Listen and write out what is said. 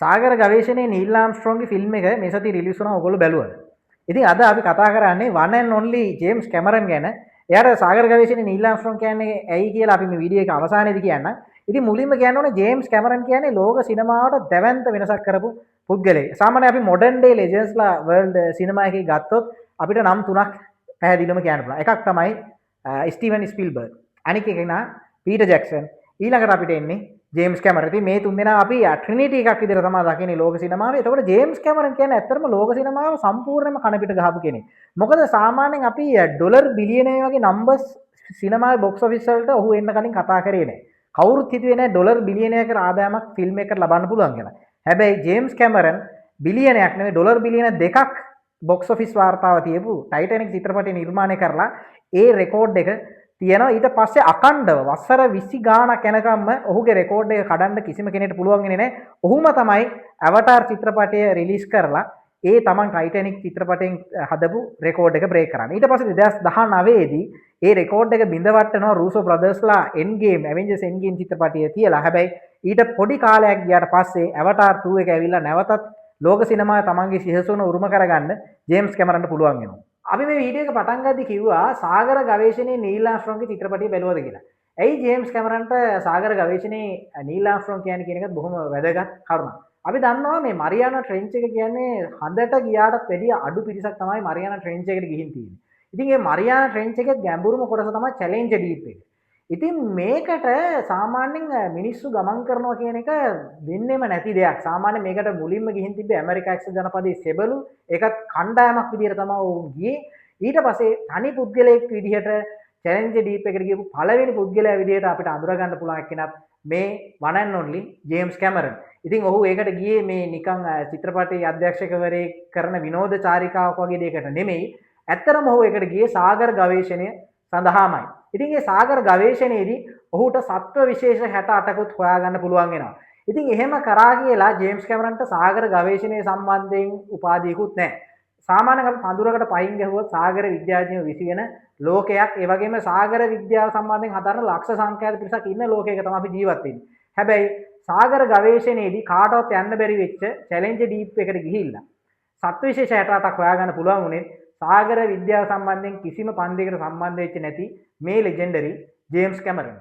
සාගර ගවේෂණයේ Neil ආම්ස්ට්‍රෝන්ගේ film එක මේ සතියේ රිලීස් වුණා. ඔයගොල්ලෝ බැලුවද? ඉතින් අද අපි කතා කරන්නේ one and only James Cameron ගැන. එයාට සාගර ගවේෂණයේ නීල් ආම්ස්ට්‍රෝන් කියන්නේ ඇයි කියලා අපි මේ වීඩියෝ එක අවසානයේදී කියන්නම්. ඉතින් මුලින්ම කියන්න ඕනේ ජේම්ස් කැමරන් කියන්නේ ලෝක සිනමාවට දැවැන්ත වෙනසක් කරපු පුද්ගලයෙක්. සාමාන්‍යයෙන් අපි මොඩර්න් ඩේ ලෙජන්ඩ්ස්ලා වර්ල්ඩ් සිනමා එකේ ගත්තොත් අපිට නම් තුනක් පැහැදිලිවම කියන්න පුළුවන්. එකක් තමයි ස්ටීවන් ස්පීල්බර්ග්. අනික එක නා පීටර් ජැක්සන්. ඊළඟට අපිට එන්නේ ජේම්ස් කැමරන්. ඉතින් මේ තුන්දෙනා අපි ට්‍රිනිටි එකක් විදිහට තමයි දකින්නේ ලෝක සිනමාවේ. එතකොට ජේම්ස් කැමරන් කියන්නේ ඇත්තටම ලෝක සිනමාව සම්පූර්ණයෙන්ම කන පිට ගහපු කෙනෙක්. මොකද සාමාන්‍යයෙන් අපි ඩොලර් බිලියනය වගේ නම්බර්ස් සිනමාවේ බොක්ස් ඔෆිස් වලට ඔහු එන්න කලින් කතා කරේ නැහැ. කවුරුත් හිතුවේ නැහැ ඩොලර් බිලියනයක ආදායමක් ෆිල්ම් එකකට ලබන්න පුළුවන් කියලා. හැබැයි ජේම්ස් කැමරන් බිලියනයක් නෙවෙයි ඩොලර් බිලියන දෙකක් බොක්ස් ඔෆිස් වාර්තාව තියපු ටයිටැනික් චිත්‍රපටය නිර්මාණය කරලා ඒ රෙකෝඩ් එක තියෙනවා. ඊට පස්සේ අකණ්ඩව වසර 20 ගාණක් යනකම්ම ඔහුගේ රෙකෝඩ් එක කඩන්න කිසිම කෙනෙකුට පුළුවන් වෙන්නේ නැහැ. ඔහුම තමයි අවතාර් චිත්‍රපටය රිලීස් කරලා ඒ තමන් ටයිටැනික් චිත්‍රපටයෙන් හදපු රෙකෝඩ් එක බ්‍රේක් කරන්නේ. ඊට පස්සේ 2019 දී ඒ රෙකෝඩ් එක බිඳවට්ටනවා රූසෝ බ්‍රදර්ස්ලා end game Avengers end game චිත්‍රපටය තියලා. හැබැයි ඊට පොඩි කාලයක් ගියාට පස්සේ අවතාර් 2 එක ඇවිල්ලා නැවතත් ලෝක සිනමාවේ තමන්ගේ සිහසුන උරුම කරගන්න ජේම්ස් කැමරන්ට පුළුවන් වෙනවා. අපි මේ වීඩියෝ එක පටන් ගද්දි කිව්වා සාගර ගවේෂණයේ නීල් ආම්ස්ට්‍රෝන්ගේ චිත්‍රපටිය බැලුවද කියලා. ඇයි ජේම්ස් කැමරන්ට සාගර ගවේෂණයේ නීල් ආම්ස්ට්‍රෝන් කියන්නේ කියන එකත් බොහොම වැදගත් කරුණක්. අපි දන්නවා මේ මරියානා ට්‍රෙන්ච් එක කියන්නේ හඳට ගියාටත් වැඩිය අඩු පිරිසක් තමයි මරියානා ට්‍රෙන්ච් එකට ගිහින් තියෙන්නේ. ඉතින් මේ මරියානා ට්‍රෙන්ච් එකේ ගැඹුරුම කොටස තමයි චැලෙන්ජර් ඩීප් එක. ඉතින් මේකට සාමාන්‍යයෙන් මිනිස්සු ගමන් කරනවා කියන එක වෙන්නේම නැති දෙයක්. සාමාන්‍යයෙන් මේකට මුලින්ම ගිහින් තිබ්බේ ඇමරිකා එක්සත් ජනපදයේ සෙබළු. ඒකත් කණ්ඩායමක් විදිහට තමයි වුන් ගියේ. ඊට පස්සේ තනි පුද්ගලයෙක් විදිහට චැලෙන්ජර් ඩීප් එකට ගියපු පළවෙනි පුද්ගලයා විදිහට අපිට අඳුර ගන්න පුළුවන් කෙනෙක් මේ one and only James Cameron. ඉතින් ඔහු ඒකට ගියේ මේ නිකන් චිත්‍රපටයේ අධ්‍යක්ෂකවරයෙක් කරන විනෝද චාරිකාවක් වගේ දෙයකට නෙමෙයි. ඇත්තටම ඔහු ඒකට ගියේ සාගර ගවේෂණය සඳහාමයි. ඉතින් මේ සාගර ගවේෂණයේදී ඔහුට සත්ව විශේෂ 68කුත් හොයාගන්න පුළුවන් වෙනවා. ඉතින් එහෙම කරා කියලා ජේම්ස් කැමරන්ට සාගර ගවේෂණය සම්බන්ධයෙන් උපාධියකුත් නැහැ. සාමාන්‍යයෙන් අපි පඳුරකට පයින් ගැහුවොත් සාගර විද්‍යාඥයෝ විසිගෙන ලෝකයක් ඒ වගේම සාගර විද්‍යාව සම්බන්ධයෙන් හදාරන ලක්ෂ සංඛ්‍යාත පිරිසක් ඉන්න ලෝකයක තමයි අපි ජීවත් වෙන්නේ. හැබැයි සාගර ගවේෂණයේදී කාටවත් යන්න බැරි වෙච්ච චැලෙන්ජර් ඩීප් එකට ගිහිල්ලා සත්ව විශේෂ 68ක් හොයාගන්න පුළුවන් උනේ සාගර විද්‍යාව සම්බන්ධයෙන් කිසිම පන්තියකට සම්බන්ධ වෙච්ච නැති මේ ලෙජෙන්ඩරි ජේම්ස් කැමරන්.